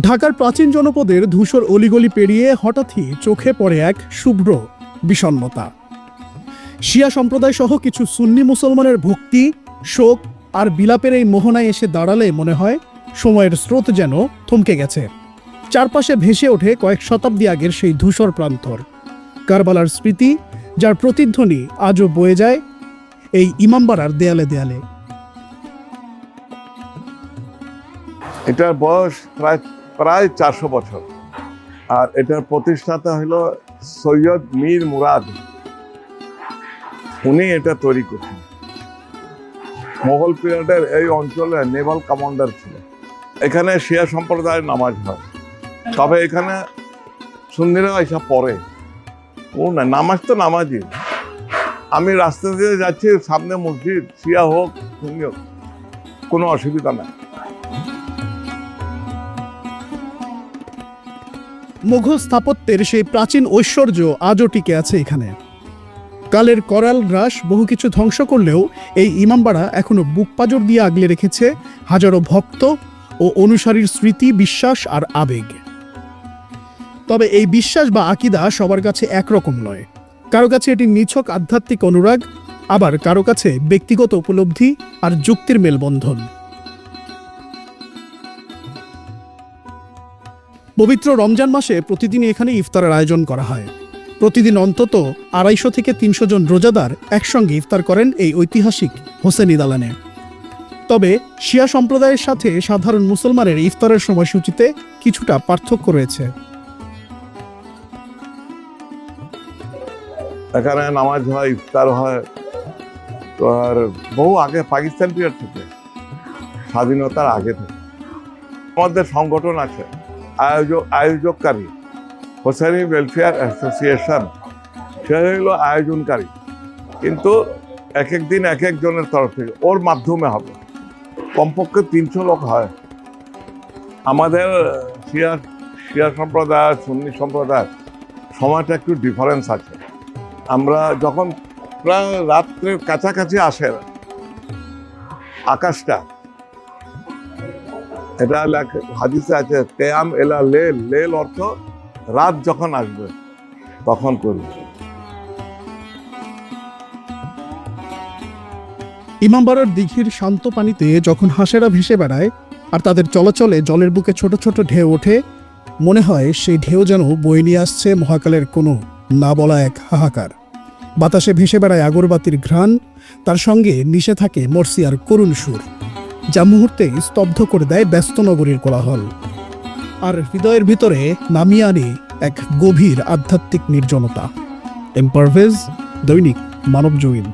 ঢাকার প্রাচীন জনপদের ধূসর অলিগলি পেরিয়ে হঠাৎই চোখে পড়ে এক শুভ্র বিষণ্ণতা। শিয়া সম্প্রদায় সহ কিছু সুন্নি মুসলমানের ভক্তি, শোক আর বিলাপের এই মোহনায় এসে দাঁড়ালে মনে হয় সময়ের স্রোত যেন থমকে গেছে। চারপাশে ভেসে ওঠে কয়েক শতাব্দী আগের সেই ধূসর প্রান্তর, কারবালার স্মৃতি, যার প্রতিধ্বনি আজও বয়ে যায় এই ইমামবাড়ার দেয়ালে দেয়ালে। এটার বয়স প্রায় 400 বছর, আর এটার প্রতিষ্ঠাতা হলো সৈয়দ মীর মুরাদ। উনি এটা তৈরি করছেন। মোগল পিরিয়ডের এই অঞ্চলে নেভাল কমান্ডার ছিল। এখানে শিয়া সম্প্রদায়ের নামাজ হয়, তবে এখানে সুন্নিরা এসব পড়ে। নামাজ তো নামাজই। আমি রাস্তা দিয়ে যাচ্ছি, সামনে মসজিদ, শিয়া হোক সুন্নি হোক, কোনো অসুবিধা নাই। মুঘল স্থাপত্যের সেই প্রাচীন ঐশ্বর্য আজও টিকে আছে এখানে। কালের করাল গ্রাস বহু কিছু ধ্বংস করলেও এই ইমামবাড়া এখনো বুক পাজর দিয়ে আগলে রেখেছে হাজারো ভক্ত ও অনুসারীর স্মৃতি, বিশ্বাস আর আবেগ। তবে এই বিশ্বাস বা আকিদা সবার কাছে একরকম নয়। কারো কাছে এটি নিছক আধ্যাত্মিক অনুরাগ, আবার কারো কাছে ব্যক্তিগত উপলব্ধি আর যুক্তির মেলবন্ধন। পবিত্র রমজান মাসে প্রতিদিন এখানে ইফতারের আয়োজন করা হয়। প্রতিদিন অন্তত 250 থেকে 300 জন রোজাদার একসঙ্গে ইফতার করেন এই ঐতিহাসিক হোসেনি দালানে। তবে শিয়া সম্প্রদায়ের সাথে সাধারণ মুসলমানের ইফতারের সময়সূচিতে কিছুটা পার্থক্য রয়েছে। এখানে নামাজ হয়, ইফতার হয়। তো আর বহু আগে, পাকিস্তান পিরিয়ড থেকে, স্বাধীনতার আগে থেকে আমাদের সংগঠন আছে, আয়োজককারী হোসেনি ওয়েলফেয়ার অ্যাসোসিয়েশন, সে হলো আয়োজনকারী। কিন্তু এক এক দিন এক একজনের তরফ থেকে, ওর মাধ্যমে হবে। কমপক্ষে 300 লোক হয়। আমাদের শিয়া সম্প্রদায়, সুন্নি সম্প্রদায় সময়টা একটু ডিফারেন্স আছে। আমরা যখন প্রায় রাত্রের কাছাকাছি আসে আকাশটা, এটা হাদিসে আছে, কেয়াম এলা লেল, লেল অর্থ রাত যখন আসবে তখন করি। ইমামবাড়ার দিঘির শান্ত পানিতে যখন হাঁসেরা ভেসে বেড়ায় আর তাদের চলাচলে জলের বুকে ছোট ছোট ঢেউ ওঠে, মনে হয় সেই ঢেউ যেন বয়ে নিয়ে আসছে মহাকালের কোনো না বলা এক হাহাকার। বাতাসে ভেসে বেড়ায় আগরবাতির ঘ্রাণ, তার সঙ্গে মিশে থাকে মর্সিয়ার করুণ সুর, যা মুহূর্তে স্তব্ধ করে দেয় ব্যস্ত নগরীর কোলাহল, আর হৃদয়ের ভিতরে নামিয়ে আনে এক গভীর আধ্যাত্মিক নির্জনতা। এম পারভেজ, দৈনিক মানবজমিন।